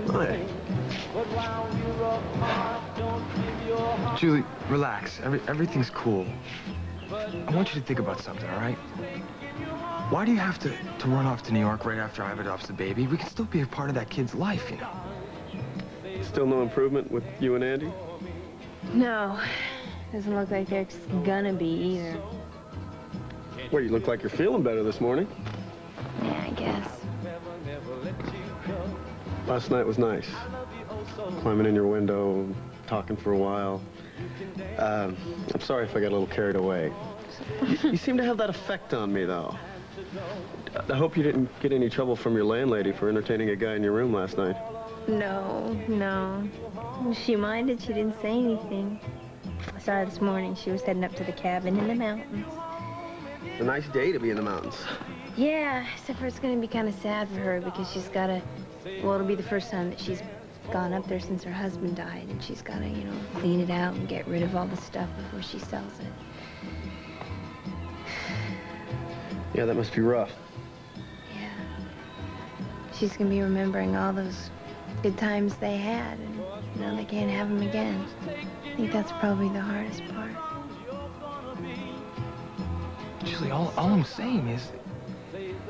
Hi. Hi. Julie, relax. Everything's cool. I want you to think about something, all right? Why do you have to run off to New York right after Iva adopts the baby? We can still be a part of that kid's life, you know? Still no improvement with you and Andy? No. Doesn't look like there's gonna be either. Well, you look like you're feeling better this morning. Yeah, I guess. Last night was nice. Climbing in your window, talking for a while. I'm sorry if I got a little carried away. You seem to have that effect on me, though. I hope you didn't get any trouble from your landlady for entertaining a guy in your room last night. No. She minded. She didn't say anything. I saw her this morning. She was heading up to the cabin in the mountains. It's a nice day to be in the mountains. Yeah, except for it's going to be kind of sad for her because she's got to, well, it'll be the first time that she's gone up there since her husband died, and she's got to, you know, clean it out and get rid of all the stuff before she sells it. Yeah, that must be rough. Yeah. She's going to be remembering all those good times they had, and, you know, they can't have them again. I think that's probably the hardest part. Julie, all I'm saying is,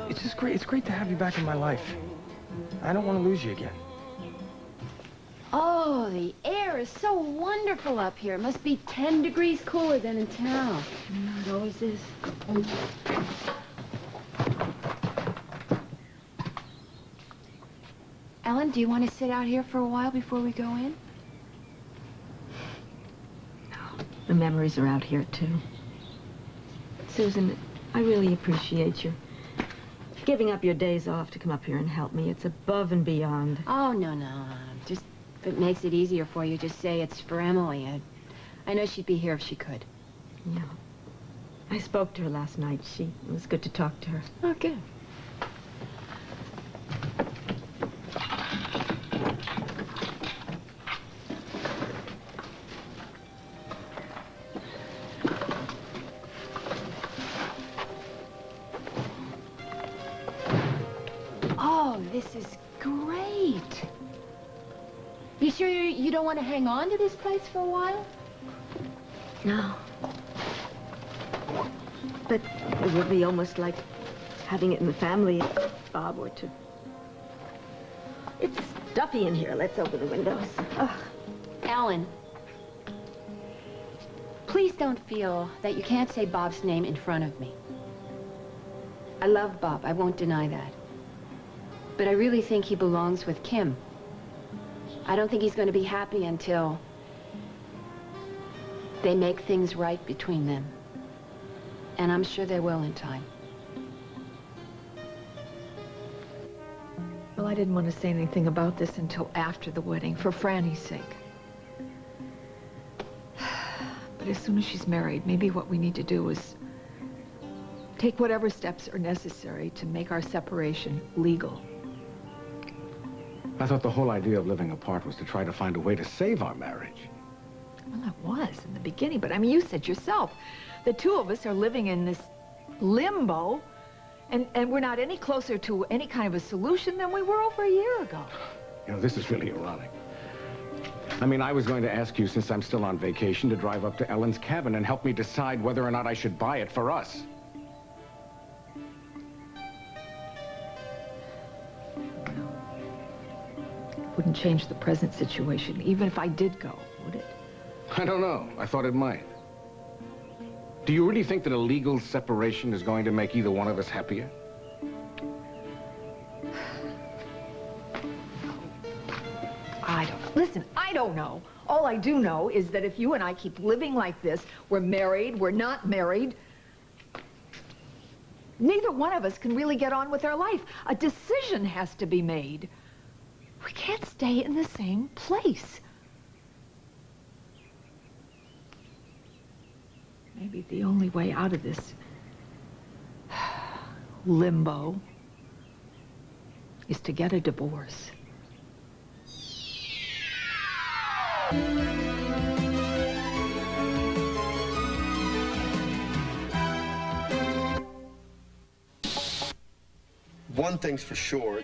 it's just great. It's great to have you back in my life. I don't want to lose you again. Oh, the air is so wonderful up here. It must be 10 degrees cooler than in town. It always is. Ellen, do you want to sit out here for a while before we go in? No, the memories are out here, too. Susan, I really appreciate your giving up your days off to come up here and help me. It's above and beyond. Oh, no. Just if it makes it easier for you, just say it's for Emily. I know she'd be here if she could. Yeah. I spoke to her last night. It was good to talk to her. Oh, good. Oh, this is great. You sure you don't want to hang on to this place for a while? No. But it would be almost like having it in the family if Bob were to. It's stuffy in here. Let's open the windows. Ugh. Ellen, please don't feel that you can't say Bob's name in front of me. I love Bob. I won't deny that. But I really think he belongs with Kim. I don't think he's going to be happy until they make things right between them. And I'm sure they will in time. Well, I didn't want to say anything about this until after the wedding, for Franny's sake. But as soon as she's married, maybe what we need to do is take whatever steps are necessary to make our separation legal. I thought the whole idea of living apart was to try to find a way to save our marriage. Well, it was in the beginning, but I mean, you said yourself, the two of us are living in this limbo, and we're not any closer to any kind of a solution than we were over a year ago. You know, this is really ironic. I mean, I was going to ask you, since I'm still on vacation, to drive up to Ellen's cabin and help me decide whether or not I should buy it for us. Wouldn't change the present situation, even if I did go, would it? I don't know. I thought it might. Do you really think that a legal separation is going to make either one of us happier? I don't know. Listen, I don't know. All I do know is that if you and I keep living like this, we're married, we're not married, neither one of us can really get on with our life. A decision has to be made. We can't stay in the same place. Maybe the only way out of this limbo is to get a divorce. One thing's for sure,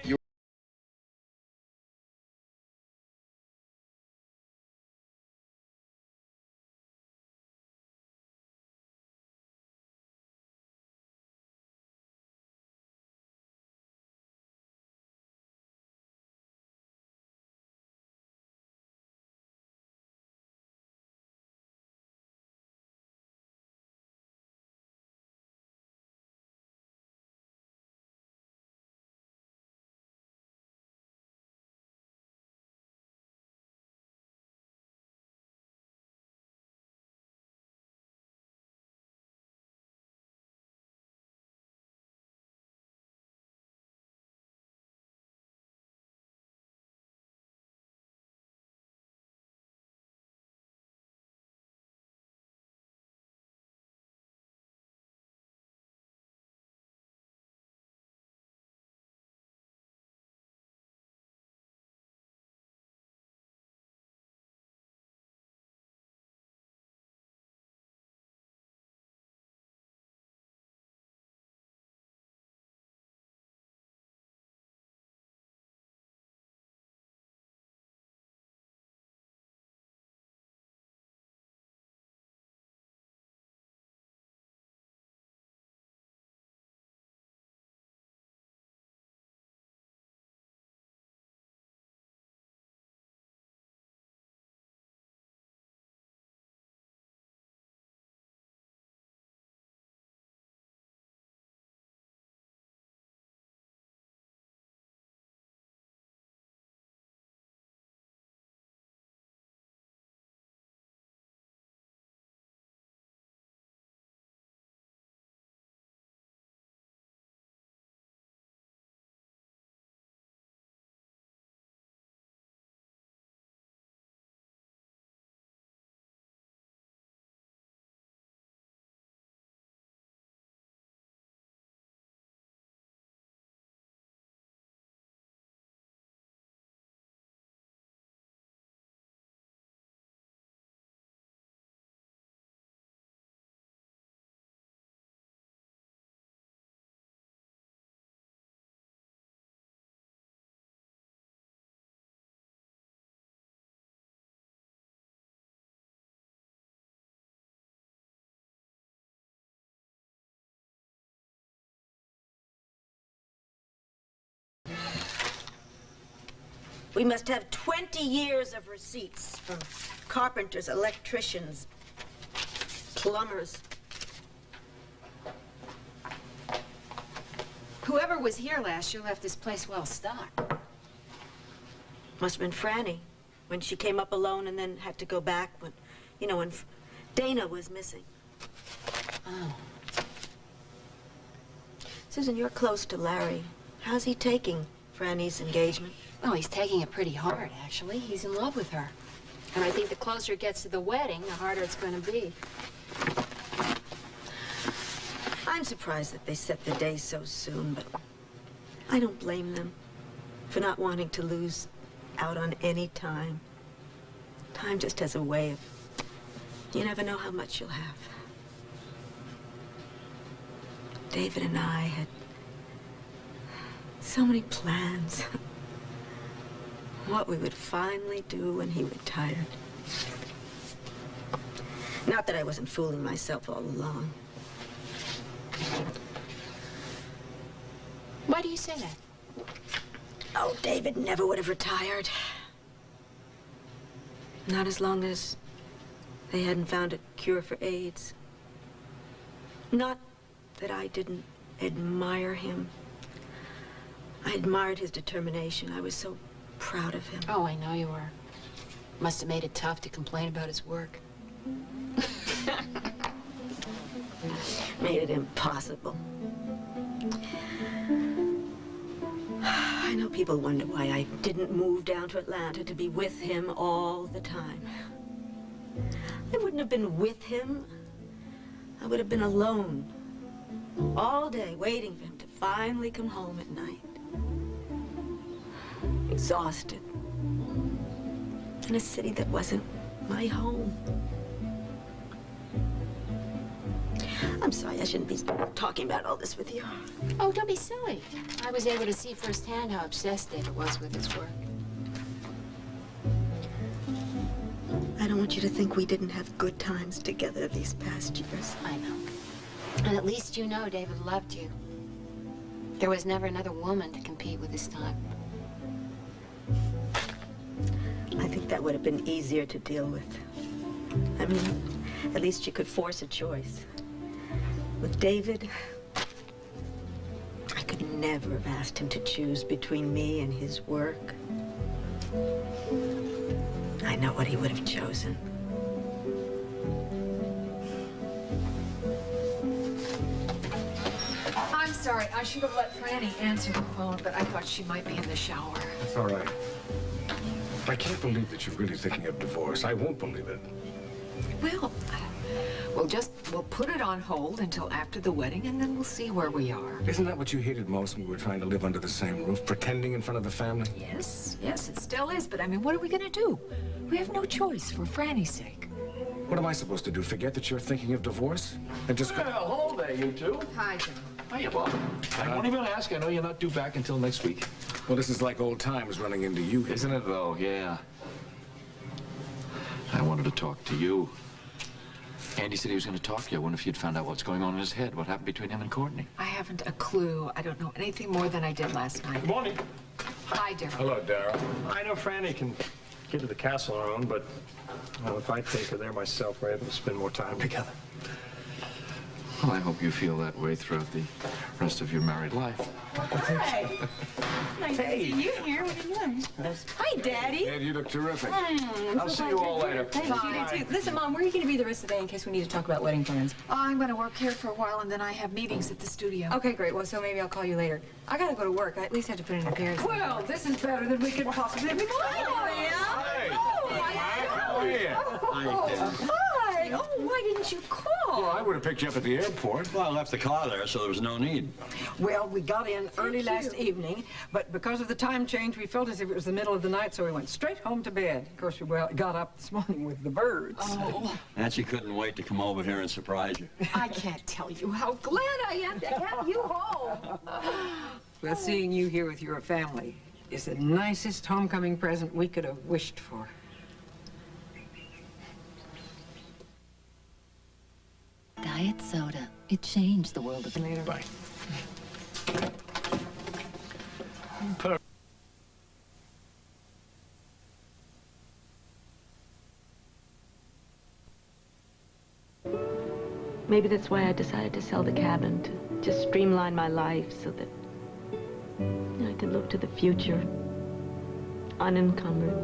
We must have 20 years of receipts from carpenters, electricians, plumbers. Whoever was here last year left this place well stocked. Must have been Franny when she came up alone and then had to go back when, you know, when Dana was missing. Oh. Susan, you're close to Larry. How's he taking Franny's engagement? Well, he's taking it pretty hard, actually. He's in love with her. And I think the closer it gets to the wedding, the harder it's going to be. I'm surprised that they set the day so soon, but I don't blame them for not wanting to lose out on any time. Time just has a way of... You never know how much you'll have. David and I had so many plans. What we would finally do when he retired. Not that I wasn't fooling myself all along. Why do you say that? Oh, David never would have retired. Not as long as they hadn't found a cure for AIDS. Not that I didn't admire him. I admired his determination. I was so proud of him. Oh, I know you were. Must have made it tough to complain about his work. Made it impossible. I know people wonder why I didn't move down to Atlanta to be with him all the time. I wouldn't have been with him. I would have been alone all day waiting for him to finally come home at night. Exhausted. In a city that wasn't my home. I'm sorry, I shouldn't be talking about all this with you. Oh, don't be silly. I was able to see firsthand how obsessed David was with his work. I don't want you to think we didn't have good times together these past years. I know. And at least you know David loved you. There was never another woman to compete with his time. I think that would have been easier to deal with. I mean, at least you could force a choice. With David, I could never have asked him to choose between me and his work. I know what he would have chosen. I'm sorry. I should have let Franny answer the phone, but I thought she might be in the shower. It's all right. I can't believe that you're really thinking of divorce. I won't believe it. Well, we'll put it on hold until after the wedding, and then we'll see where we are. Isn't that what you hated most when we were trying to live under the same roof, pretending in front of the family? Yes, it still is, but I mean, what are we gonna do? We have no choice for Franny's sake. What am I supposed to do, forget that you're thinking of divorce? And just go... Well, hello there, you two. Hi, John. Hiya, Bob. I won't even ask. I know you're not due back until next week. Well, this is like old times running into you. Isn't it, though? Yeah. I wanted to talk to you. Andy said he was going to talk to you. I wonder if you'd found out what's going on in his head. What happened between him and Courtney? I haven't a clue. I don't know anything more than I did last night. Good morning. Hi, Darryl. Hello, Darryl. I know Franny can get to the castle on her own, but well, if I take her there myself, we're able to spend more time together. Well, I hope you feel that way throughout the rest of your married life. Hi. Nice to see you here. What are you doing? Hi, Daddy. Ed, you look terrific. I'll see you all later. Thank you, too. Listen, Mom, where are you going to be the rest of the day in case we need to talk about wedding plans? I'm going to work here for a while, and then I have meetings at the studio. Okay, great. Well, so maybe I'll call you later. I got to go to work. I at least have to put in an appearance. Well, this is better than we could possibly be. Oh, yeah? How are you? Hi. Oh, why didn't you call? Well, I would have picked you up at the airport. Well, I left the car there, so there was no need. Well, we got in early last evening, but because of the time change, we felt as if it was the middle of the night, so we went straight home to bed. Of course, we got up this morning with the birds. Oh. Nancy couldn't wait to come over here and surprise you. I can't tell you how glad I am to have you home. Well, seeing you here with your family is the nicest homecoming present we could have wished for. Diet soda. It changed the world of later. Bye. maybe that's why I decided to sell the cabin, to just streamline my life so that I could look to the future, unencumbered.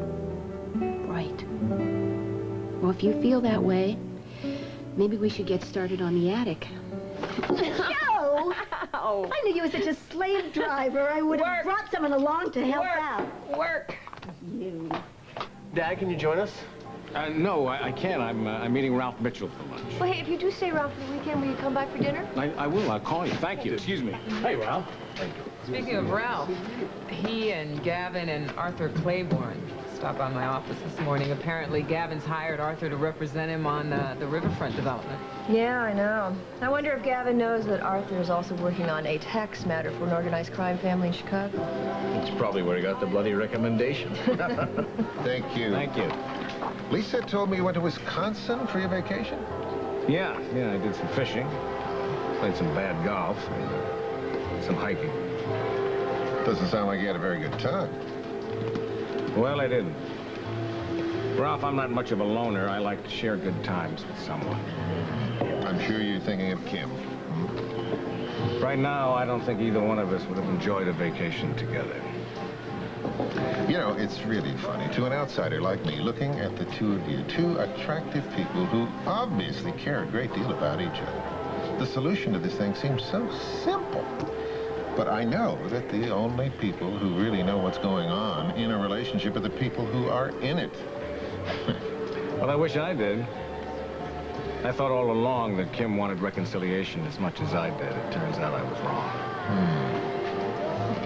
Right. Well, if you feel that way, maybe we should get started on the attic. Joe! Ow. I knew you were such a slave driver. I would have brought someone along to help out. Work. You. Dad, can you join us? No, I can't. I'm meeting Ralph Mitchell for lunch. Well, hey, if you do stay around for the weekend, will you come back for dinner? I will. I'll call you. Thank you. Excuse me. Hey, Ralph. Speaking of Ralph, he and Gavin and Arthur Claiborne stopped by my office this morning. Apparently, Gavin's hired Arthur to represent him on the riverfront development. Yeah, I know. I wonder if Gavin knows that Arthur is also working on a tax matter for an organized crime family in Chicago. That's probably where he got the bloody recommendation. Thank you. Thank you. Lisa told me you went to Wisconsin for your vacation? Yeah, I did some fishing, played some bad golf, and some hiking. Doesn't sound like you had a very good time. Well, I didn't. Ralph, I'm not much of a loner. I like to share good times with someone. I'm sure you're thinking of Kim. Right now, I don't think either one of us would have enjoyed a vacation together. You know, it's really funny to an outsider like me looking at the two of you, two attractive people who obviously care a great deal about each other. The solution to this thing seems so simple. But I know that the only people who really know what's going on in a relationship are the people who are in it. Well, I wish I did. I thought all along that Kim wanted reconciliation as much as I did. It turns out I was wrong.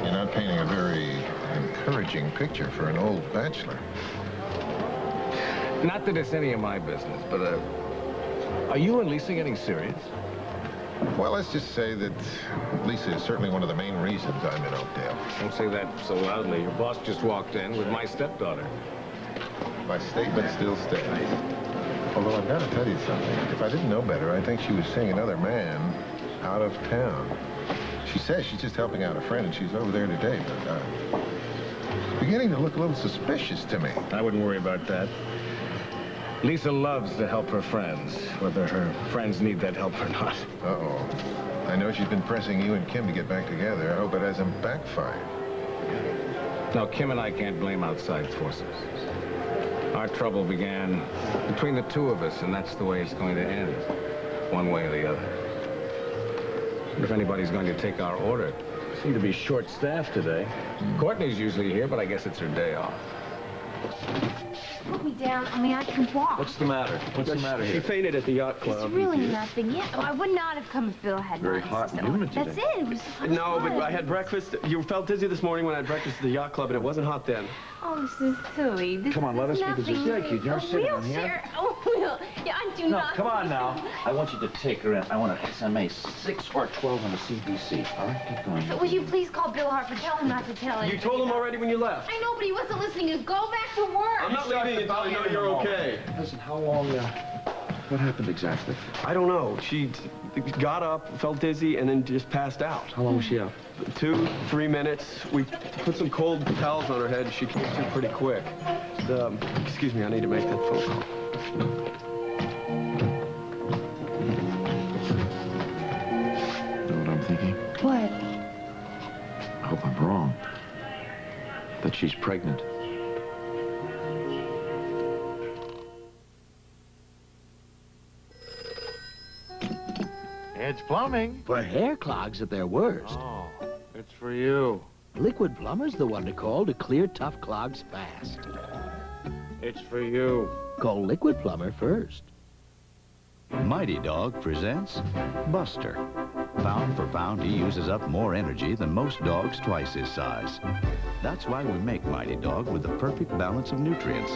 You're not painting a very encouraging picture for an old bachelor. Not that it's any of my business, but, are you and Lisa getting serious? Well, let's just say that Lisa is certainly one of the main reasons I'm in Oakdale. Don't say that so loudly. Your boss just walked in with my stepdaughter. My statement still stands. Although I've got to tell you something. If I didn't know better, I'd think she was seeing another man out of town. She says she's just helping out a friend, and she's over there today, but it's beginning to look a little suspicious to me. I wouldn't worry about that. Lisa loves to help her friends, whether her friends need that help or not. Uh-oh. I know she's been pressing you and Kim to get back together. I hope it hasn't backfired. No, Kim and I can't blame outside forces. Our trouble began between the two of us, and that's the way it's going to end, one way or the other. If anybody's going to take our order, we seem to be short-staffed today. Courtney's usually here, but I guess it's her day off. Put me down. I mean, I can walk. What's the matter? What's the matter She here? fainted at the yacht club. It's really nothing. Yeah, I would not have come if Bill had Very not hot and insisted. humid today. That's it. It was hot. No, but I had breakfast. You felt dizzy this morning when I had breakfast at the yacht club, and it wasn't hot then. Oh, this is silly. This Come on, let us is make a nothing. mistake. You never A sit down here. wheelchair. Oh, Will. Yeah, I do No, not. come on now. I want you to take her in. I want an SMA 6 or 12 on a CBC. All right, keep going. Would you please call Bill Harper? Tell him not to tell him. You told him already when you left. I know, but he wasn't listening. Just go back to work. I'm not leaving until I know you're okay. Listen, how long, what happened exactly? I don't know. She got up, felt dizzy, and then just passed out. How long was she out? 2, 3 minutes. We put some cold towels on her head. She came to pretty quick. Excuse me, I need to make that phone call. Know what I'm thinking? What? I hope I'm wrong. That she's pregnant. It's plumbing. For hair clogs at their worst. Oh, it's for you. Liquid Plumber's the one to call to clear tough clogs fast. It's for you. Call Liquid Plumber first. Mighty Dog presents Buster. Pound for pound, he uses up more energy than most dogs twice his size. That's why we make Mighty Dog with the perfect balance of nutrients.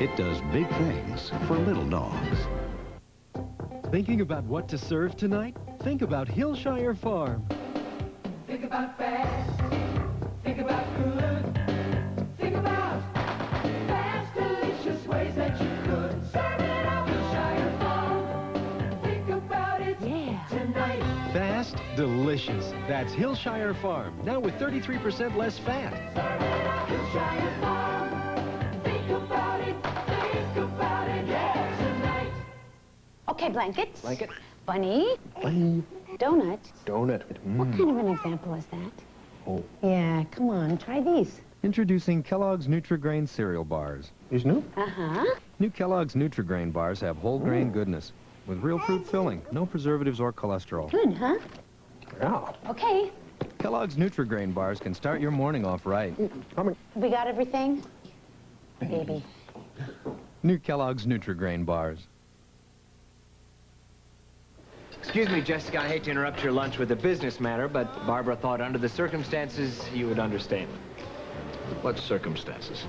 It does big things for little dogs. Thinking about what to serve tonight? Think about Hillshire Farm. Think about fast. Think about good. Think about fast, delicious ways that you could serve it up Hillshire Farm. Think about it tonight. Fast, delicious. That's Hillshire Farm, now with 33% less fat. Serve it up Hillshire Farm. Think about it, yeah, tonight. Okay, blankets. Blanket? Bunny? Bunny. Donut? Donut. What kind of an example is that? Oh. Yeah, come on, try these. Introducing Kellogg's Nutri-Grain cereal bars. These new? Uh-huh. New Kellogg's Nutri-Grain bars have whole grain goodness with real fruit filling, no preservatives or cholesterol. Good, huh? Yeah. Okay. Kellogg's Nutri-Grain bars can start your morning off right. We got everything? Baby. New Kellogg's Nutri-Grain bars. Excuse me, Jessica, I hate to interrupt your lunch with a business matter, but Barbara thought under the circumstances you would understand. What circumstances?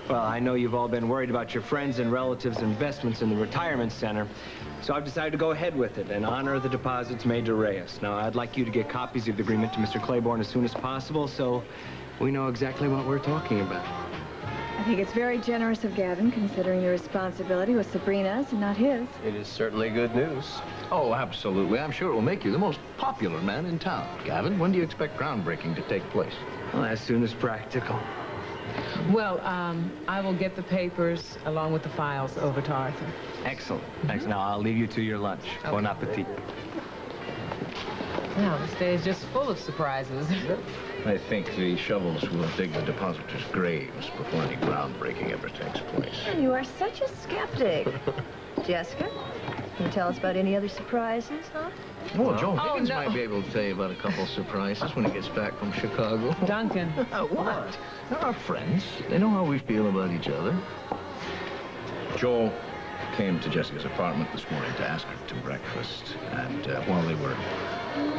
Well, I know you've all been worried about your friends' and relatives' investments in the retirement center, so I've decided to go ahead with it and honor the deposits made to Reyes. Now, I'd like you to get copies of the agreement to Mr. Claiborne as soon as possible, so we know exactly what we're talking about. I think it's very generous of Gavin, considering the responsibility was Sabrina's and not his. It is certainly good news. Oh, absolutely. I'm sure it will make you the most popular man in town. Gavin, when do you expect groundbreaking to take place? Well, as soon as practical. Well, I will get the papers along with the files over to Arthur. Excellent. Excellent. Now, I'll leave you to your lunch. Okay. Bon appetit. Wow, this day is just full of surprises. I think the shovels will dig the depositors' graves before any groundbreaking ever takes place. You are such a skeptic. Jessica, can you tell us about any other surprises, huh? Oh, Joe Higgins might be able to tell you about a couple of surprises when he gets back from Chicago. Duncan. What? They're our friends. They know how we feel about each other. Joe came to Jessica's apartment this morning to ask her to breakfast. And while they were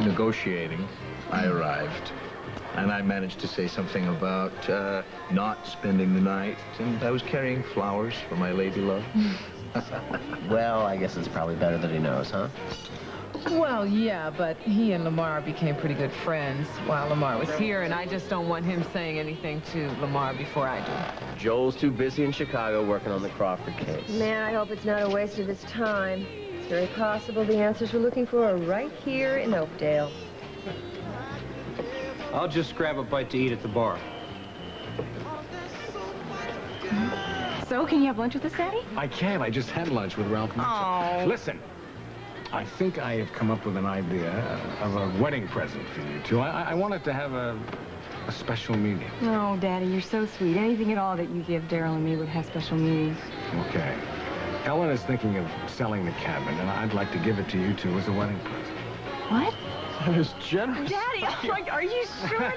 negotiating, I arrived. And I managed to say something about not spending the night. And I was carrying flowers for my lady love. Well, I guess it's probably better that he knows, huh? Well, yeah, but he and Lamar became pretty good friends while Lamar was here, and I just don't want him saying anything to Lamar before I do. Joel's too busy in Chicago working on the Crawford case. Man, I hope it's not a waste of his time. It's very possible the answers we're looking for are right here in Oakdale. I'll just grab a bite to eat at the bar. So, can you have lunch with us, Daddy? I can. I just had lunch with Ralph. Oh. Listen, I think I have come up with an idea of a wedding present for you two. I wanted to have a special meeting. Oh, Daddy, you're so sweet. Anything at all that you give Daryl and me would have special meaning. Okay. Ellen is thinking of selling the cabin, and I'd like to give it to you two as a wedding present. What? That is generous. Daddy, are you sure?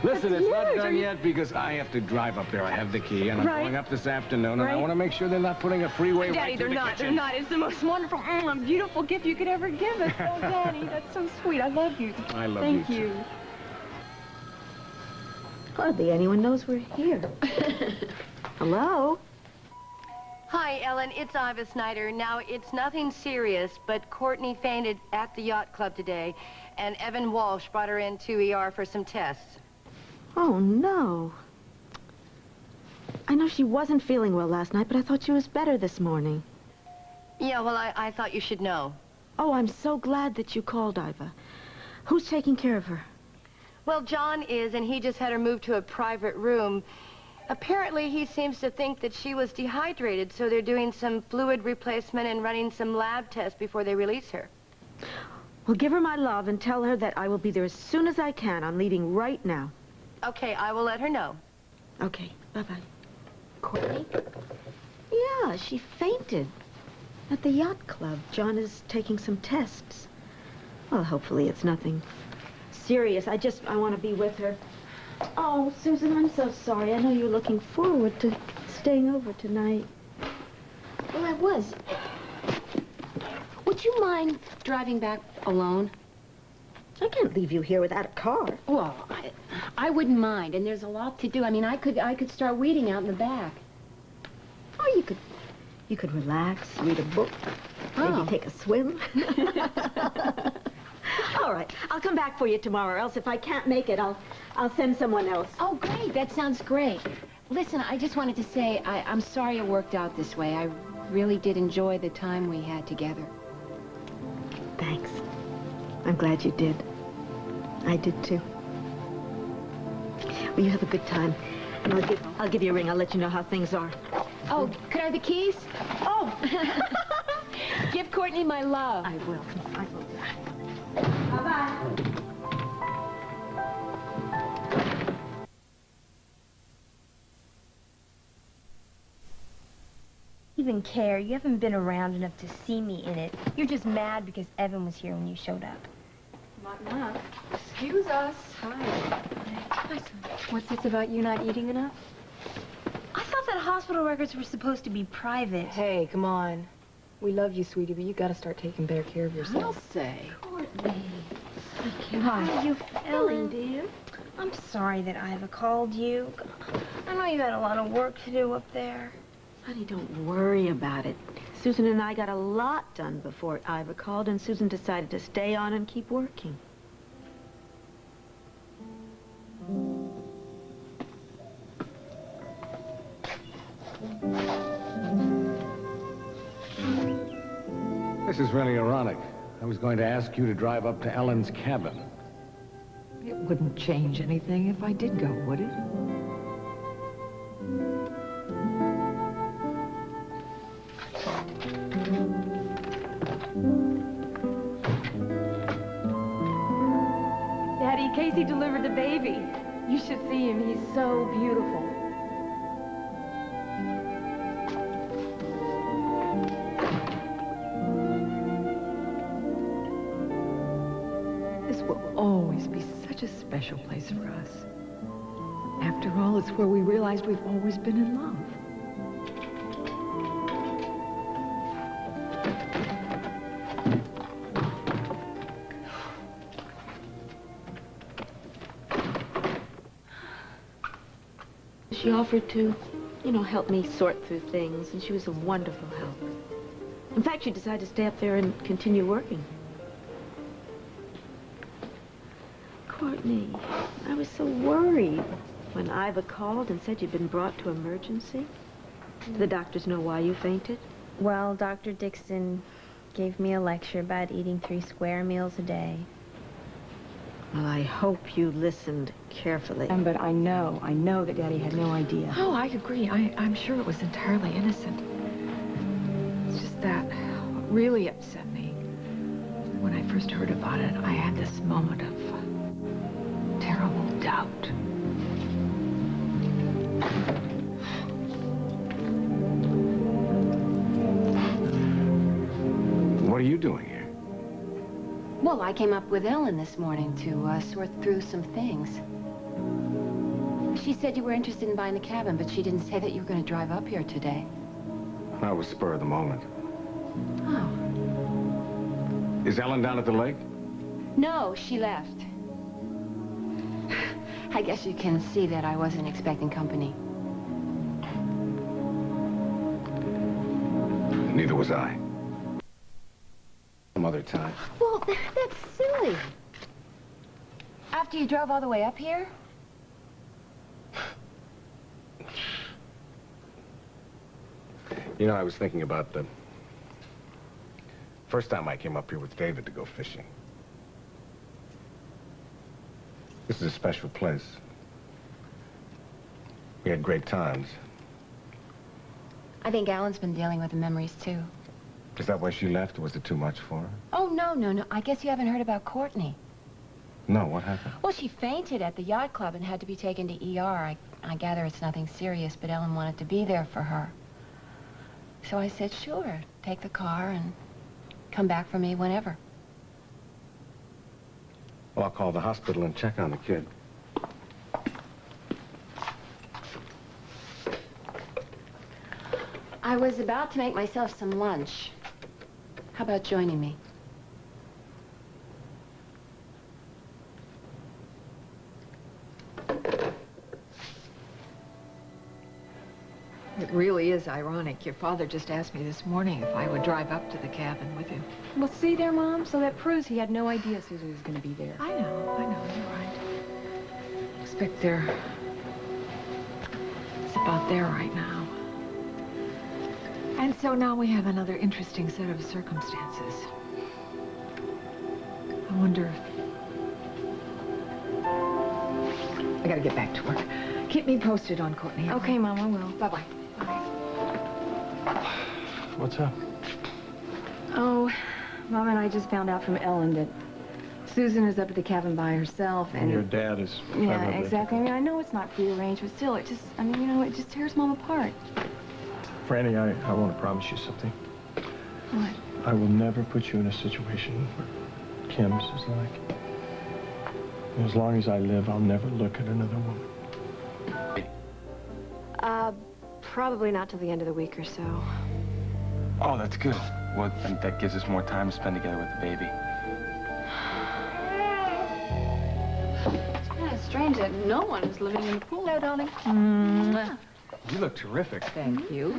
Listen, it's not done huge. yet because I have to drive up there. I have the key, and I'm Right. going up this afternoon, and I Right. want to make sure they're not putting a freeway Daddy, right they're through the not. kitchen. They're not. It's the most wonderful, beautiful gift you could ever give us. Oh, Daddy, that's so sweet. I love you. I love Thank you, you. too. Hardly anyone knows we're here. Hello? Hi, Ellen. It's Iva Snyder. Now, it's nothing serious, but Courtney fainted at the yacht club today, and Evan Walsh brought her in to ER for some tests. Oh, no. I know she wasn't feeling well last night, but I thought she was better this morning. Yeah, well, I thought you should know. Oh, I'm so glad that you called, Iva. Who's taking care of her? Well, John is, and he just had her moved to a private room. Apparently, he seems to think that she was dehydrated, so they're doing some fluid replacement and running some lab tests before they release her. Well, give her my love and tell her that I will be there as soon as I can. I'm leaving right now. Okay, I will let her know. Okay, bye-bye. Courtney? Yeah, she fainted at the yacht club. John is taking some tests. Well, hopefully it's nothing serious. I want to be with her. Oh, Susan, I'm so sorry. I know you're looking forward to staying over tonight. Well, I was. Would you mind driving back alone? I can't leave you here without a car. Well, I wouldn't mind, and there's a lot to do. I mean, I could start weeding out in the back. Oh, you could relax, read a book, maybe take a swim. All right, I'll come back for you tomorrow, or else if I can't make it, I'll send someone else. Oh, great. That sounds great. Listen, I just wanted to say I'm sorry it worked out this way. I really did enjoy the time we had together. Thanks. I'm glad you did. I did, too. Well, you have a good time. And I'll give you a ring. I'll let you know how things are. Oh, could I have the keys? Oh! Give Courtney my love. I will. I will. Bye-bye. Even care. You haven't been around enough to see me in it. You're just mad because Evan was here when you showed up. Not. Excuse us. Hi. What's this about you not eating enough? I thought that hospital records were supposed to be private. Hey, come on. We love you, sweetie, but you gotta start taking better care of yourself. I'll say. Courtney. Hi. How are you feeling, dear? I'm sorry that Iva called you. I know you had a lot of work to do up there. Honey, don't worry about it. Susan and I got a lot done before Iva called, and Susan decided to stay on and keep working. This is really ironic. I was going to ask you to drive up to Ellen's cabin. It wouldn't change anything if I did go, would it? Daddy, Casey delivered the baby. You should see him. He's so beautiful. This will always be such a special place for us. After all, it's where we realized we've always been in love. She offered to, help me sort through things, and she was a wonderful help. In fact, she decided to stay up there and continue working. Courtney, I was so worried when Iva called and said you'd been brought to emergency. Do the doctors know why you fainted? Well, Dr. Dixon gave me a lecture about eating 3 square meals a day. Well, I hope you listened carefully. But I know that Daddy had no idea. Oh, I agree. I'm sure it was entirely innocent. It's just that what really upset me, when I first heard about it, I had this moment of terrible doubt. What are you doing here? Well, I came up with Ellen this morning to sort through some things. She said you were interested in buying the cabin, but she didn't say that you were going to drive up here today. That was spur of the moment. Oh. Is Ellen down at the lake? No, she left. I guess you can see that I wasn't expecting company. Neither was I. Some other time. Well, that's silly. After you drove all the way up here? I was thinking about the first time I came up here with David to go fishing. This is a special place. We had great times. I think Alan's been dealing with the memories, too. Is that why she left, or was it too much for her? Oh, no. I guess you haven't heard about Courtney. No, what happened? Well, she fainted at the yacht club and had to be taken to ER. I gather it's nothing serious, but Ellen wanted to be there for her. So I said, sure, take the car and come back for me whenever. Well, I'll call the hospital and check on the kid. I was about to make myself some lunch. How about joining me? It really is ironic. Your father just asked me this morning if I would drive up to the cabin with him. Well, see there, Mom? So that proves he had no idea Susan was going to be there. I know, you're right. I expect it's about there right now. And so now we have another interesting set of circumstances. I wonder if... I gotta get back to work. Keep me posted on Courtney. Okay, Mom, I will. Bye-bye. What's up? Oh, Mom and I just found out from Ellen that Susan is up at the cabin by herself, and your dad is... Yeah, exactly. I mean, I know it's not prearranged, but still, it just, I mean, you know, it just tears Mom apart. Franny, I want to promise you something. What? I will never put you in a situation where Kim's is like. And as long as I live, I'll never look at another woman. Probably not till the end of the week or so. Oh, that's good. Well, I think that gives us more time to spend together with the baby. It's kind of strange that no one is living in the pool. Hello, darling. You look terrific. Thank you.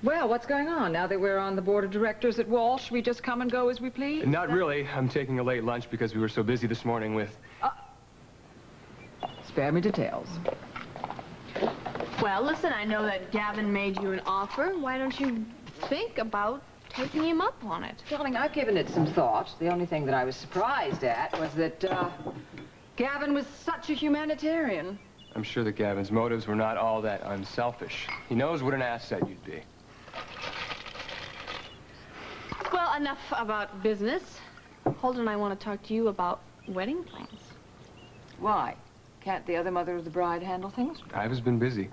Well, what's going on? Now that we're on the board of directors at Walsh, we just come and go as we please? Not really. I'm taking a late lunch because we were so busy this morning with... Spare me details. Well, listen, I know that Gavin made you an offer. Why don't you think about taking him up on it? Darling, I've given it some thought. The only thing that I was surprised at was that, Gavin was such a humanitarian. I'm sure that Gavin's motives were not all that unselfish. He knows what an asset you'd be. Well, enough about business. Holden and I want to talk to you about wedding plans. Why? Can't the other mother of the bride handle things? Iva's been busy.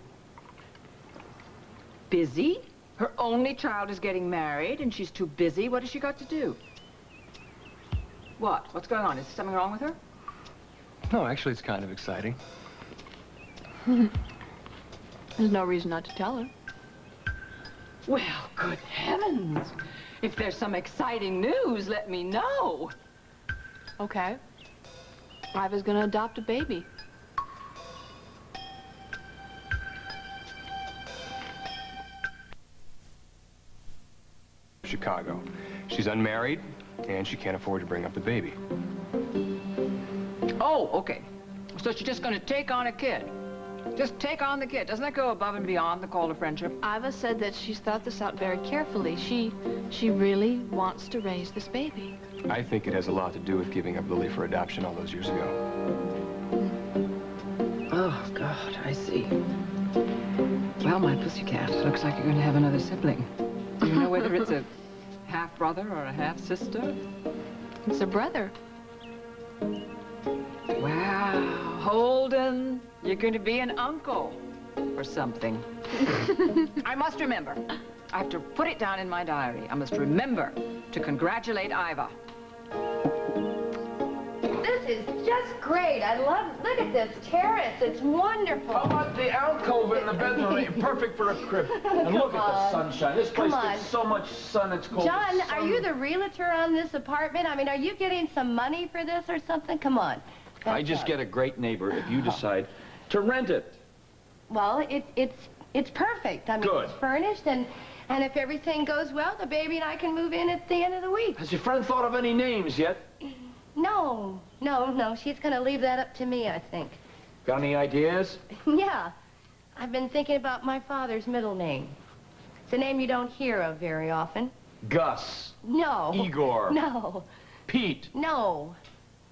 Busy? Her only child is getting married, and she's too busy. What has she got to do? What? What's going on? Is something wrong with her? No, actually, it's kind of exciting. There's no reason not to tell her. Well, good heavens. If there's some exciting news, let me know. Okay. Iva's gonna adopt a baby. Chicago. She's unmarried, and she can't afford to bring up the baby. Oh, okay. So she's just gonna take on a kid. Just take on the kid. Doesn't that go above and beyond the call of friendship? Iva said that she's thought this out very carefully. She really wants to raise this baby. I think it has a lot to do with giving up Lily for adoption all those years ago. Oh, God, I see. Well, my pussycat, looks like you're going to have another sibling. Do you know whether it's a half-brother or a half-sister? It's a brother. Wow, Holden, you're going to be an uncle or something. I must remember. I have to put it down in my diary. I must remember to congratulate Iva. This is just great. I love, look at this terrace. It's wonderful. How about the alcove in the bedroom? Perfect for a crib. And look at the sunshine. This place gets so much sun, it's cold. John, are you the realtor on this apartment? I mean, are you getting some money for this or something? Come on. I just get a great neighbor if you decide to rent it. Well, it's perfect. I mean, Good. It's furnished, and if everything goes well, the baby and I can move in at the end of the week. Has your friend thought of any names yet? No. She's going to leave that up to me, I think. Got any ideas? Yeah. I've been thinking about my father's middle name. It's a name you don't hear of very often. Gus. No. Igor. No. Pete. No.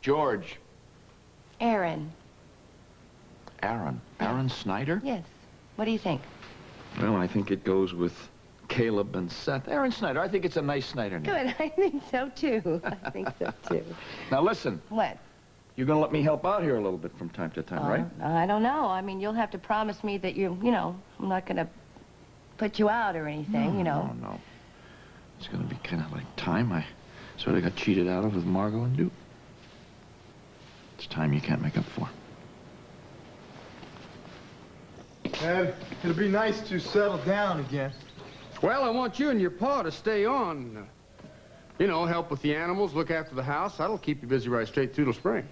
George. Aaron. Aaron. Aaron Snyder? Yes. What do you think? Well, I think it goes with Caleb and Seth. Aaron Snyder. I think it's a nice Snyder name. Good. I think so, too. I think so, too. Now, listen. What? You're going to let me help out here a little bit from time to time, right? I don't know. I mean, you'll have to promise me that you know, I'm not going to put you out or anything, you know. No. It's going to be kind of like time I sort of got cheated out of with Margot and Duke. It's time you can't make up for. Ed, it'll be nice to settle down again. Well, I want you and your pa to stay on. You know, help with the animals, look after the house. That'll keep you busy right straight through till spring.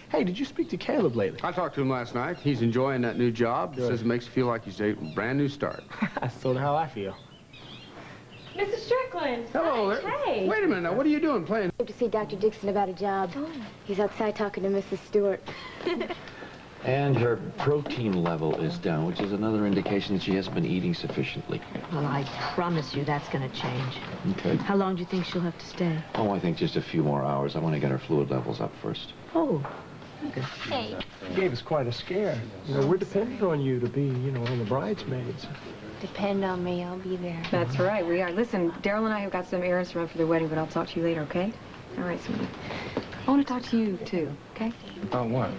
Hey, did you speak to Caleb lately? I talked to him last night. He's enjoying that new job. He says it makes you feel like he's a brand new start. That's sort of how I feel. Mrs. Strickland. Hello there. Hey. Wait a minute now. What are you doing playing? To see Dr. Dixon about a job. He's outside talking to Mrs. Stewart. And her protein level is down, which is another indication that she hasn't been eating sufficiently. Well, I promise you that's going to change. Okay. How long do you think she'll have to stay? Oh, I think just a few more hours. I want to get her fluid levels up first. Oh, okay. Hey. You gave us quite a scare. You know, we're depending on you to be, you know, on the bridesmaids. Depend on me, I'll be there. That's right, we are. Listen, Daryl and I have got some errands to run for the wedding, but I'll talk to you later, okay? All right, sweetie. I want to talk to you, too, okay? About what?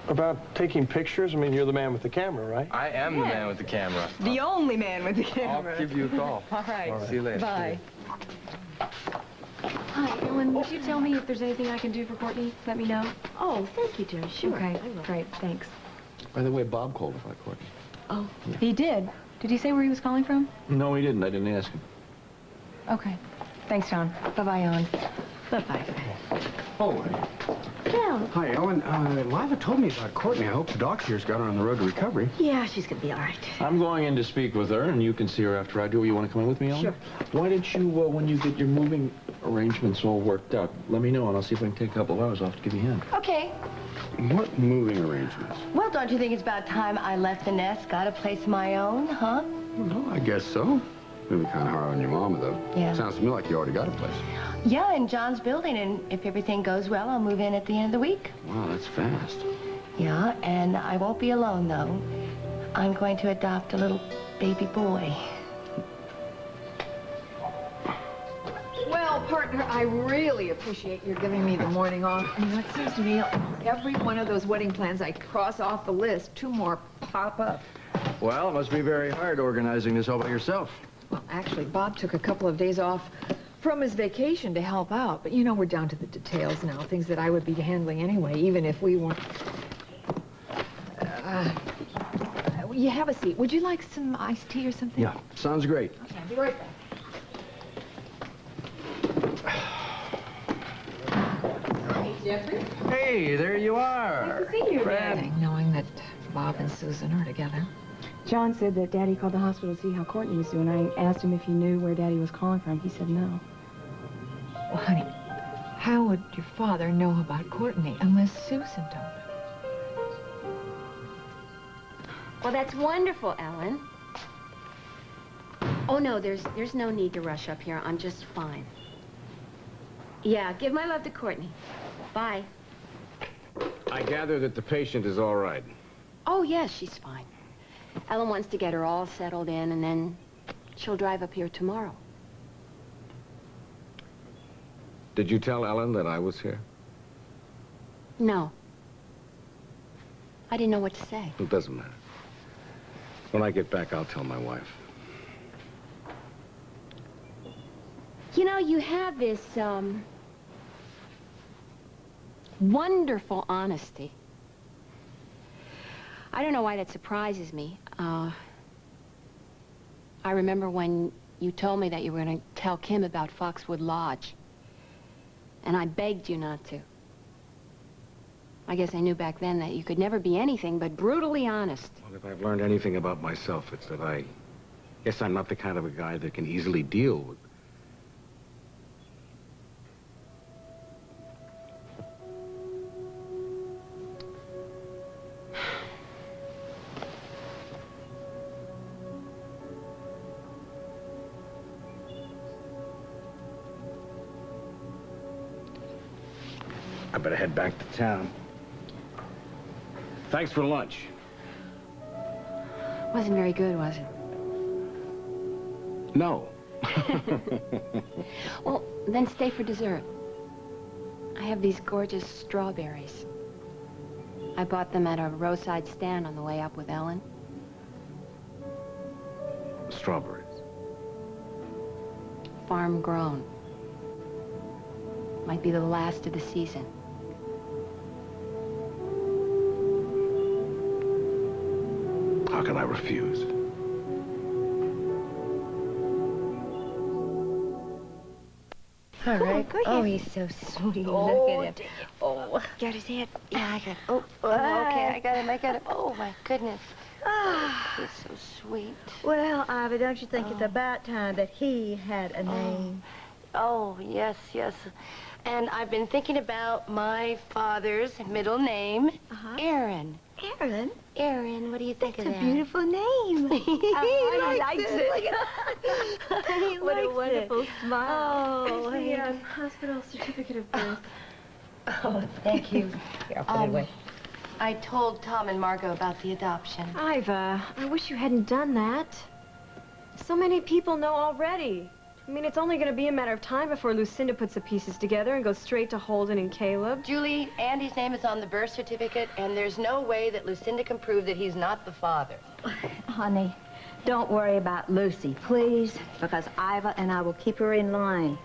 About taking pictures? I mean, you're the man with the camera, right? I am the man with the camera. The only man with the camera. I'll give you a call. All right. See you later. Bye. Hi, Ellen, would you tell me if there's anything I can do for Courtney? Let me know. Oh, thank you, dear. Sure. Okay, great, thanks. By the way, Bob called about Courtney. Oh, he did? Did he say where he was calling from? No, he didn't. I didn't ask him. Okay. Thanks, John. Bye-bye, Ellen. Bye-bye. Oh, Cal. hi, Ellen. Liva told me about Courtney. I hope the doc here's got her on the road to recovery. Yeah, she's gonna be all right. I'm going in to speak with her, and you can see her after I do. You want to come in with me, Ellen? Sure. Why don't you, when you get your moving arrangements all worked out, let me know, and I'll see if I can take a couple of hours off to give you a hand. Okay. What moving arrangements? Well, don't you think it's about time I left the nest, got a place of my own, huh? Well, I guess so. Maybe kind of hard on your mama, though. Yeah. Sounds to me like you already got a place. Yeah, in John's building, and if everything goes well, I'll move in at the end of the week. Wow, that's fast. Yeah, and I won't be alone, though. I'm going to adopt a little baby boy. Well, partner, I really appreciate your giving me the morning off. I mean, it seems to me every one of those wedding plans I cross off the list, 2 more pop up. Well, it must be very hard organizing this all by yourself. Well, actually, Bob took a couple of days off from his vacation to help out. But, you know, we're down to the details now, things that I would be handling anyway, even if we weren't... you have a seat. Would you like some iced tea or something? Yeah, sounds great. Okay, I'll be right back. Hey, Jeffrey. Hey, there you are. Good to see you again. Knowing that Bob and Susan are together. John said that Daddy called the hospital to see how Courtney was doing. I asked him if he knew where Daddy was calling from. He said no. Well, honey, how would your father know about Courtney unless Susan told him? Well, that's wonderful, Ellen. Oh, no, there's no need to rush up here. I'm just fine. Yeah, give my love to Courtney. Bye. I gather that the patient is all right. Oh, yes, she's fine. Ellen wants to get her all settled in, and then she'll drive up here tomorrow. Did you tell Ellen that I was here? No. I didn't know what to say. It doesn't matter. When I get back, I'll tell my wife. You know, you have this, wonderful honesty. I don't know why that surprises me. I remember when you told me that you were going to tell Kim about Foxwood Lodge. And I begged you not to. I guess I knew back then that you could never be anything but brutally honest. Well, if I've learned anything about myself, it's that I guess I'm not the kind of a guy that can easily deal with. I better head back to town. Thanks for lunch. Wasn't very good, was it? No. Well, then stay for dessert. I have these gorgeous strawberries. I bought them at a roadside stand on the way up with Ellen. Strawberries. Farm grown. Might be the last of the season. How can I refuse? All right. go ahead. Oh, he's so sweet. Oh, Look at him. Oh, Got his hand? Yeah, I got it. Oh, okay, I got him. Oh, my goodness. He's so sweet. Well, Ivy, don't you think it's about time that he had a name? Oh, yes, yes. And I've been thinking about my father's middle name, Aaron. Aaron? Aaron, what do you think of that? It's a beautiful name. He likes it. What a wonderful smile. Oh, The hospital certificate of birth. Oh, thank you. Here, I'll put it away. I told Tom and Margot about the adoption. Iva, I wish you hadn't done that. So many people know already. I mean, it's only going to be a matter of time before Lucinda puts the pieces together and goes straight to Holden and Caleb. Julie, Andy's name is on the birth certificate, and there's no way that Lucinda can prove that he's not the father. Honey, don't worry about Lucy, please, because Iva and I will keep her in line.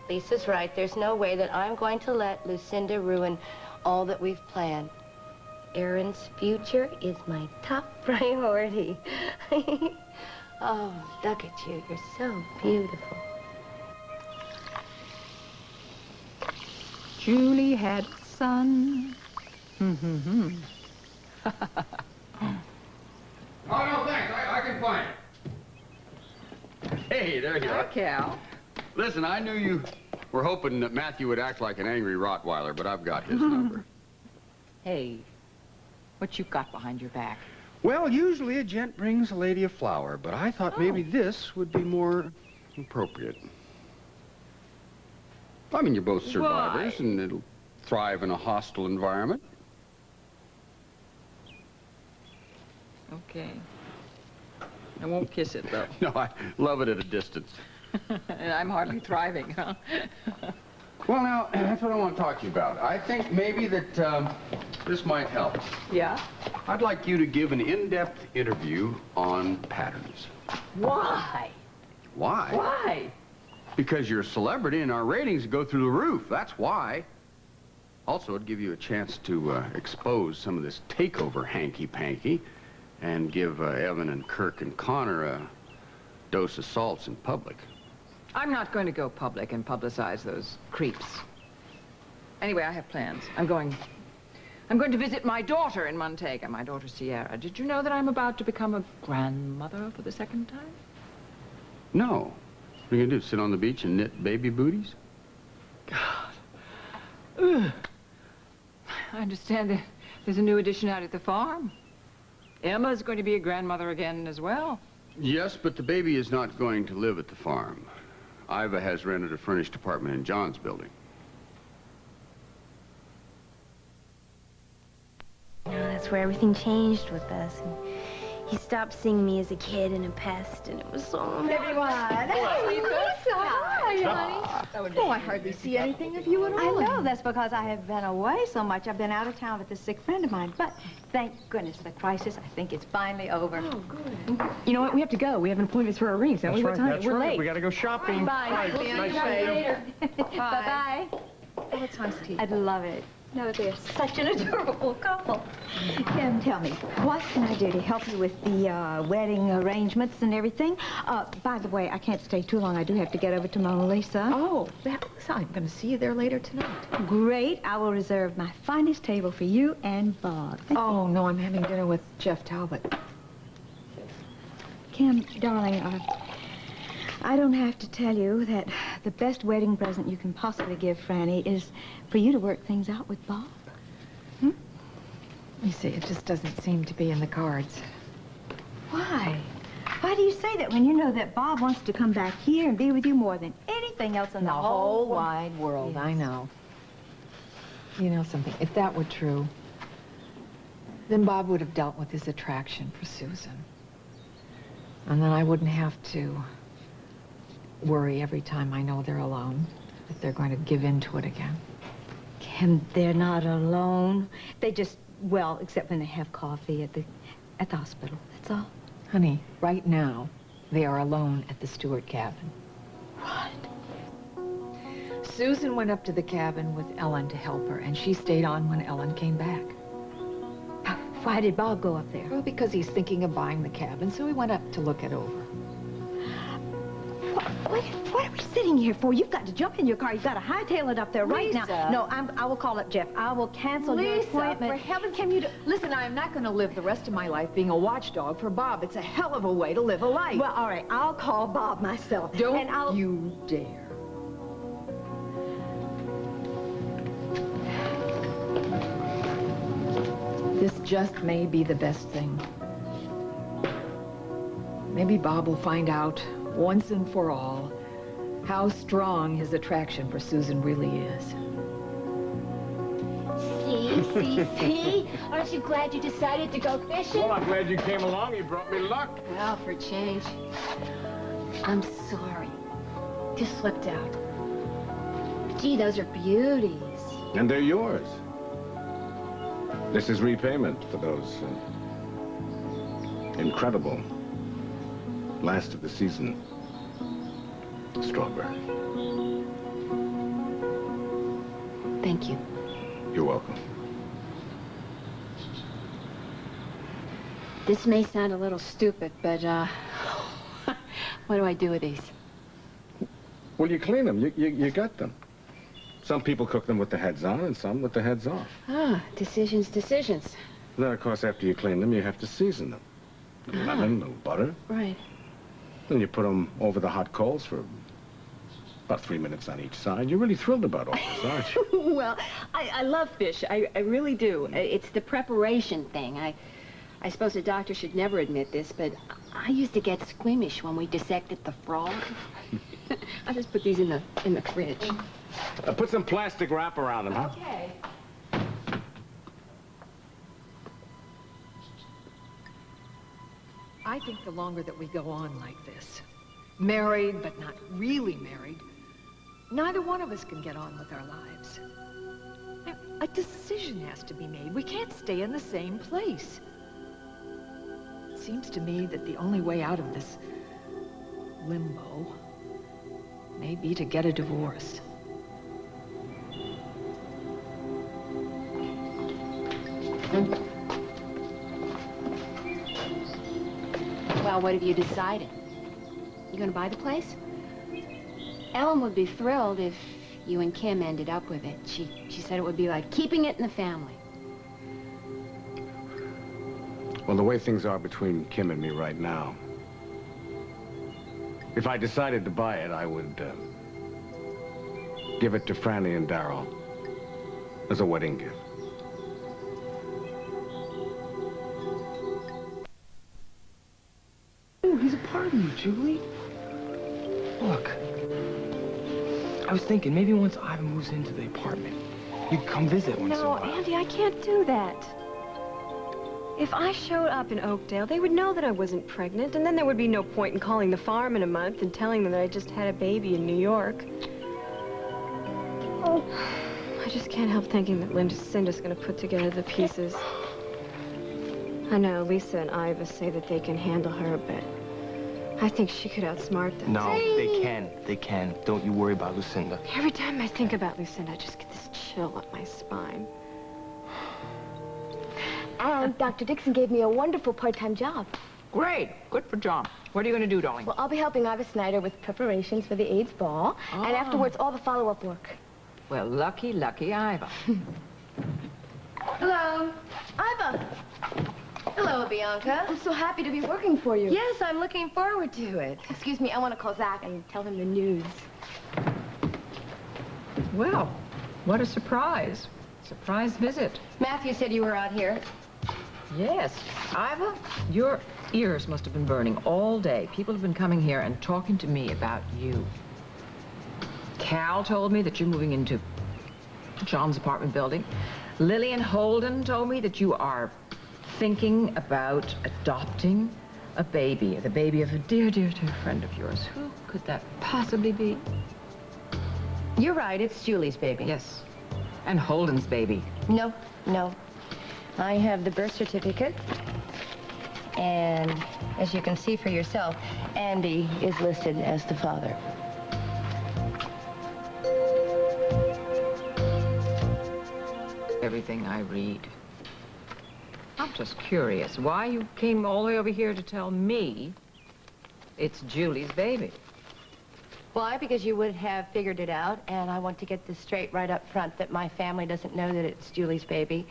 Lisa's right. There's no way that I'm going to let Lucinda ruin all that we've planned. Aaron's future is my top priority. Oh, look at you. You're so beautiful. Julie had a son. Oh, no, thanks. I can find it. Hey, there you are. Hi, Cal. Listen, I knew you were hoping that Matthew would act like an angry Rottweiler, but I've got his number. Hey, what you got behind your back? Well, usually a gent brings a lady a flower, but I thought maybe this would be more appropriate. I mean, you're both survivors, and it'll thrive in a hostile environment. Okay. I won't kiss it, though. No, I love it at a distance. And I'm hardly thriving, huh? Well, now, that's what I want to talk to you about. I think maybe that this might help. Yeah? I'd like you to give an in-depth interview on patterns. Why? Why? Why? Because you're a celebrity and our ratings go through the roof. That's why. Also, it'd give you a chance to expose some of this takeover hanky-panky and give Evan and Kirk and Connor a dose of salts in public. I'm not going to go public and publicize those creeps. Anyway, I have plans. I'm going to visit my daughter in Montega, my daughter Sierra. Did you know that I'm about to become a grandmother for the second time? No. What are you gonna do, sit on the beach and knit baby booties? God. Ugh. I understand that there's a new addition out at the farm. Emma's going to be a grandmother again as well. Yes, but the baby is not going to live at the farm. Iva has rented a furnished apartment in John's building. That's where everything changed with us. And he stopped seeing me as a kid and a pest, and it was so Everyone. Hello, Lisa. Hi, honey. Oh, I hardly see anything of you at all. I know. That's because I have been away so much. I've been out of town with a sick friend of mine. But thank goodness the crisis, I think it's finally over. Oh, good. You know what? We have to go. We have an appointment for our rings. Don't we? What time? That's We're right. late. We got to go shopping. Bye. Bye. We'll see you later. Bye-bye. Oh, it's nice tea. I'd love it. No, they're such an adorable couple. Kim, tell me, what can I do to help you with the wedding arrangements and everything? By the way, I can't stay too long. I do have to get over to Mona Lisa. Oh, I'm going to see you there later tonight. Great. I will reserve my finest table for you and Bob. Oh, no, I'm having dinner with Jeff Talbot. Kim, darling, I don't have to tell you that the best wedding present you can possibly give Franny is for you to work things out with Bob. You see, it just doesn't seem to be in the cards. Why? Why do you say that when you know that Bob wants to come back here and be with you more than anything else in the whole wide world? Yes. I know. You know something? If that were true, then Bob would have dealt with his attraction for Susan. And then I wouldn't have to worry every time I know they're alone that they're going to give in to it again. Kim, they're not alone. They just, well, except when they have coffee at the hospital. That's all. Honey, right now, they are alone at the Stewart cabin. What? Susan went up to the cabin with Ellen to help her, and she stayed on when Ellen came back. Why did Bob go up there? Well, because he's thinking of buying the cabin, so he went up to look it over. What are we sitting here for? You've got to jump in your car. You've got to hightail it up there right Lisa. now. No, I will call up Jeff. I will cancel your appointment. For heaven's sake, listen, I am not going to live the rest of my life being a watchdog for Bob. It's a hell of a way to live a life. Well, all right, I'll call Bob myself. Don't you dare. This just may be the best thing. Maybe Bob will find out once and for all how strong his attraction for Susan really is. See? Aren't you glad you decided to go fishing? Well, I'm glad you came along. You brought me luck. Well, for change. I'm sorry. Just slipped out. Gee, those are beauties. And they're yours. This is repayment for those incredible last of the season strawberries. Thank you. You're welcome. This may sound a little stupid, but, what do I do with these? Well, you clean them. You gut them. Some people cook them with the heads on and some with the heads off. Ah, decisions. Then, of course, after you clean them, you have to season them. A little lemon, a little butter. Right. Then you put them over the hot coals for about 3 minutes on each side. You're really thrilled about all this, aren't you? Well, I love fish. I really do. It's the preparation thing. I suppose a doctor should never admit this, but I used to get squeamish when we dissected the frog. I'll just put these in the fridge. Put some plastic wrap around them, huh? Okay. I think the longer that we go on like this, married but not really married, neither one of us can get on with our lives. A decision has to be made. We can't stay in the same place. It seems to me that the only way out of this limbo may be to get a divorce. Well, what have you decided? You gonna buy the place? Ellen would be thrilled if you and Kim ended up with it. She said it would be like keeping it in the family. Well, the way things are between Kim and me right now, if I decided to buy it, I would give it to Franny and Darryl as a wedding gift. Oh, he's a part of you, Julie. Look, I was thinking maybe once Ivan moves into the apartment, you could come visit once in a No, while. Andy, I can't do that. If I showed up in Oakdale, they would know that I wasn't pregnant, and then there would be no point in calling the farm in a month and telling them that I just had a baby in New York. Oh, I just can't help thinking that Lucinda's gonna put together the pieces. I know Lisa and Iva say that they can handle her, but I think she could outsmart them. No, they can. They can. Don't you worry about Lucinda. Every time I think about Lucinda, I just get this chill up my spine. And Dr. Dixon gave me a wonderful part-time job. Great. Good for John. What are you going to do, darling? Well, I'll be helping Iva Snyder with preparations for the AIDS ball, and afterwards all the follow-up work. Well, lucky Iva. Hello. Iva! Hello, Bianca. I'm so happy to be working for you. Yes, I'm looking forward to it. Excuse me, I want to call Zach and tell him the news. Well, what a surprise. Surprise visit. Matthew said you were out here. Yes. Iva, your ears must have been burning all day. People have been coming here and talking to me about you. Cal told me that you're moving into John's apartment building. Lillian Holden told me that you are thinking about adopting a baby, the baby of a dear, dear, dear friend of yours. Who could that possibly be? You're right, it's Julie's baby. Yes. And Holden's baby. No. I have the birth certificate. And as you can see for yourself, Andy is listed as the father. Everything I read. I'm just curious why you came all the way over here to tell me it's Julie's baby. Why? Because you would have figured it out, and I want to get this straight right up front that my family doesn't know that it's Julie's baby,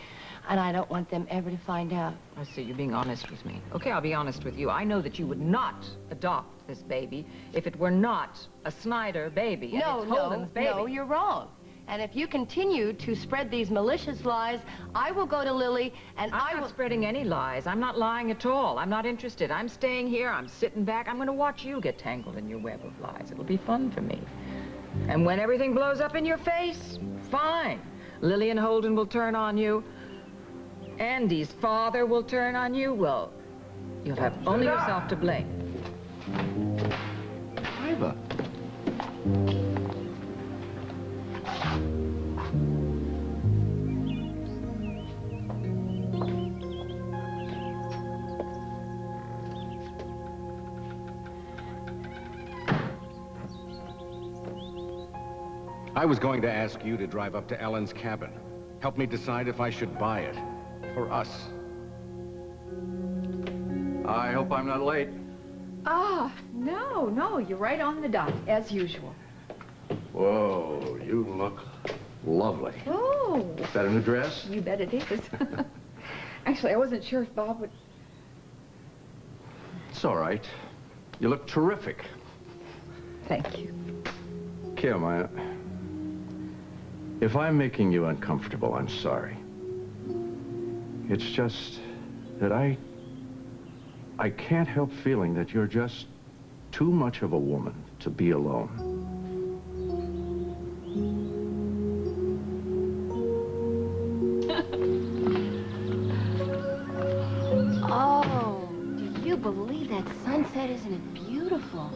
and I don't want them ever to find out. I see, you're being honest with me. Okay, I'll be honest with you. I know that you would not adopt this baby if it were not a Snyder baby. And it's Holden's baby. No, you're wrong. And if you continue to spread these malicious lies, I will go to Lily, and I'm not spreading any lies. I'm not lying at all. I'm not interested. I'm staying here. I'm sitting back. I'm going to watch you get tangled in your web of lies. It'll be fun for me. And when everything blows up in your face, fine. Lillian Holden will turn on you. Andy's father will turn on you. Well, you'll have only yourself to blame. I was going to ask you to drive up to Ellen's cabin. Help me decide if I should buy it. For us. I hope I'm not late. Ah, no, you're right on the dot, as usual. Whoa, you look lovely. Oh. Is that a new dress? You bet it is. Actually, I wasn't sure if Bob would... It's all right. You look terrific. Thank you. Kim, if I'm making you uncomfortable, I'm sorry. It's just that I can't help feeling that you're just too much of a woman to be alone. Oh, do you believe that sunset? Isn't it beautiful?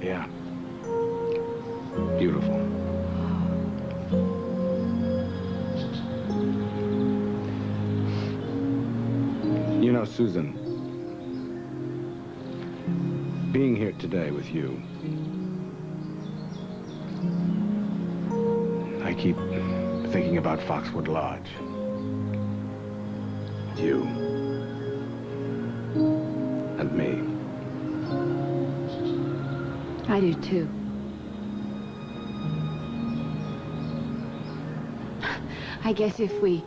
Yeah. Beautiful. You know, Susan, being here today with you, I keep thinking about Foxwood Lodge. You. And me. I do too. I guess if we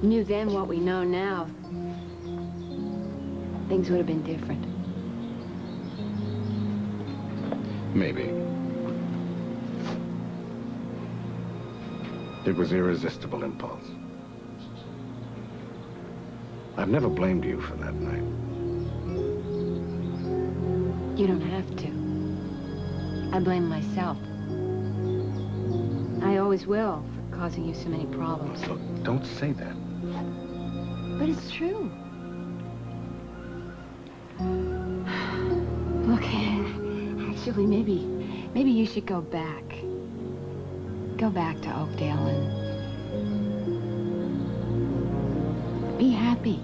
knew then what we know now, things would have been different. Maybe. It was irresistible impulse. I've never blamed you for that night. You don't have to. I blame myself. I always will for causing you so many problems. Look, don't say that. But it's true. Look, actually, maybe you should go back. Go back to Oakdale and be happy.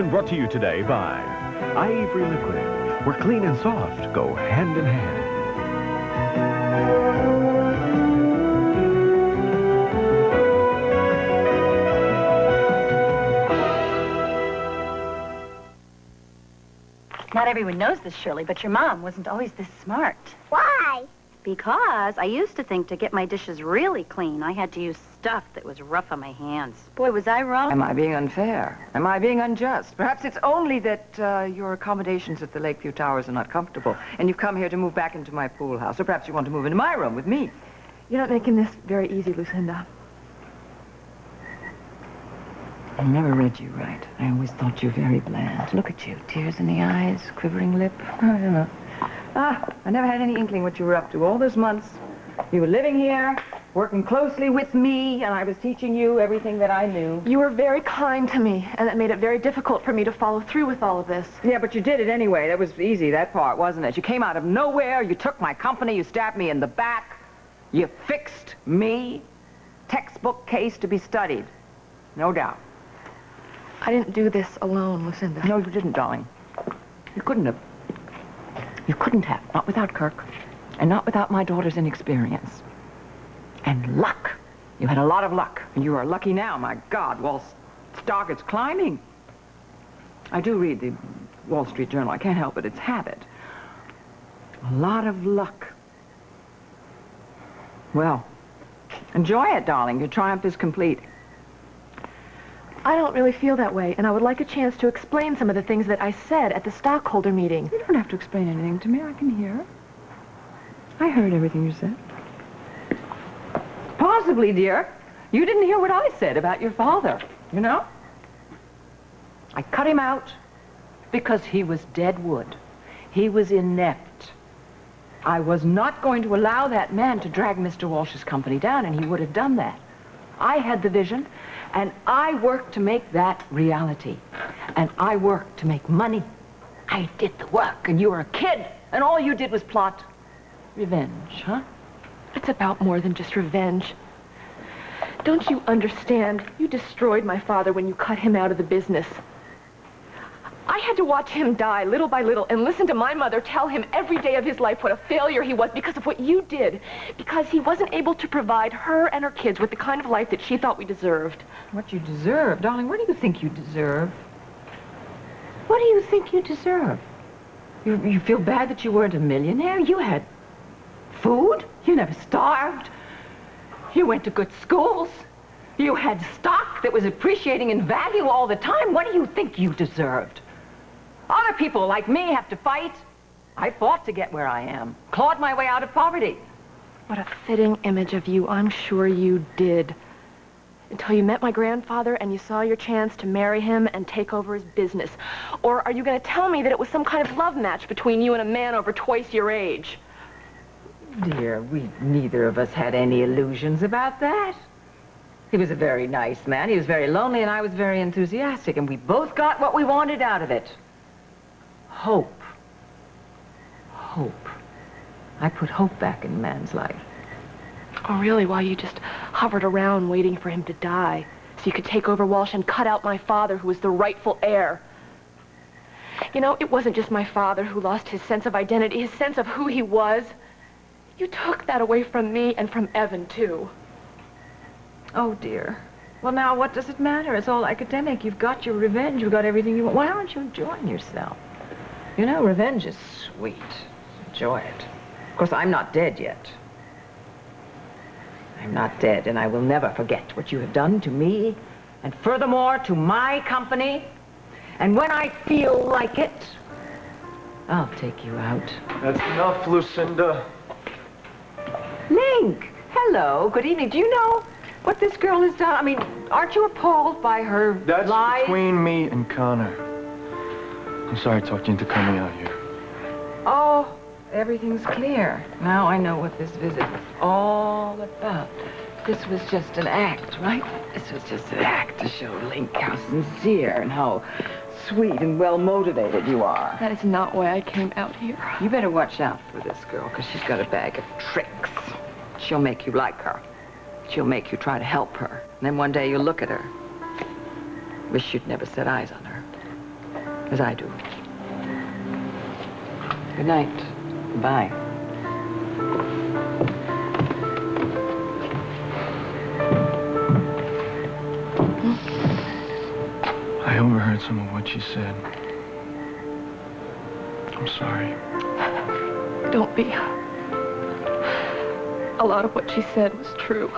Brought to you today by Ivory Liquid, where clean and soft go hand in hand. Not everyone knows this, Shirley, but your mom wasn't always this smart. Why? Because I used to think to get my dishes really clean, I had to use stuff that was rough on my hands. Boy, was I wrong. Am I being unfair? Am I being unjust? Perhaps it's only that your accommodations at the Lakeview Towers are not comfortable, and you've come here to move back into my pool house, or perhaps you want to move into my room with me. You're not making this very easy, Lucinda. I never read you right. I always thought you very bland. Look at you, tears in the eyes, quivering lip. I don't know. I never had any inkling what you were up to. All those months, you were living here, working closely with me, and I was teaching you everything that I knew. You were very kind to me, and it made it very difficult for me to follow through with all of this. Yeah, but you did it anyway. That was easy, that part, wasn't it? You came out of nowhere, you took my company, you stabbed me in the back, you fixed me. Textbook case to be studied. No doubt. I didn't do this alone, Lucinda. No, you didn't, darling. You couldn't have. You couldn't have. Not without Kirk. And not without my daughter's inexperience. And luck. You had a lot of luck. And you are lucky now, my God. Wall stock is climbing. I do read the Wall Street Journal. I can't help it. It's habit. A lot of luck. Well, enjoy it, darling. Your triumph is complete. I don't really feel that way, and I would like a chance to explain some of the things that I said at the stockholder meeting. You don't have to explain anything to me. I can hear. I heard everything you said. Possibly, dear. You didn't hear what I said about your father, you know? I cut him out because he was dead wood. He was inept. I was not going to allow that man to drag Mr. Walsh's company down, and he would have done that. I had the vision, and I worked to make that reality. And I worked to make money. I did the work, and you were a kid, and all you did was plot revenge, huh? It's about more than just revenge. Don't you understand? You destroyed my father when you cut him out of the business. I had to watch him die little by little and listen to my mother tell him every day of his life what a failure he was because of what you did. Because he wasn't able to provide her and her kids with the kind of life that she thought we deserved. What you deserve? Darling, what do you think you deserve? What do you think you deserve? You feel bad that you weren't a millionaire? You had food. You never starved. You went to good schools. You had stock that was appreciating in value all the time. What do you think you deserved? Other people like me have to fight. I fought to get where I am. Clawed my way out of poverty. What a fitting image of you. I'm sure you did. Until you met my grandfather and you saw your chance to marry him and take over his business. Or are you going to tell me that it was some kind of love match between you and a man over twice your age? Dear, we neither of us had any illusions about that. He was a very nice man. He was very lonely, and I was very enthusiastic, and we both got what we wanted out of it. Hope. Hope. I put hope back in a man's life. Oh, really? While you just hovered around waiting for him to die so you could take over Walsh and cut out my father, who was the rightful heir. You know, it wasn't just my father who lost his sense of identity, his sense of who he was. You took that away from me and from Evan, too. Oh, dear. Well, now, what does it matter? It's all academic. You've got your revenge. You've got everything you want. Why aren't you enjoying yourself? You know, revenge is sweet. Enjoy it. Of course, I'm not dead yet. I'm not dead, and I will never forget what you have done to me, and furthermore, to my company. And when I feel like it, I'll take you out. That's enough, Lucinda. Link! Hello. Good evening. Do you know what this girl has done? I mean, aren't you appalled by her That's lies? between me and Connor. I'm sorry I talked you into coming out here. Oh, everything's clear. Now I know what this visit was all about. This was just an act, right? This was just an act to show Link how sincere and how sweet and well-motivated you are. That is not why I came out here. You better watch out for this girl, because she's got a bag of tricks. She'll make you like her. She'll make you try to help her. And then one day you'll look at her. Wish you'd never set eyes on her. As I do. Good night. Bye. I overheard some of what you said. I'm sorry. Don't be. A lot of what she said was true.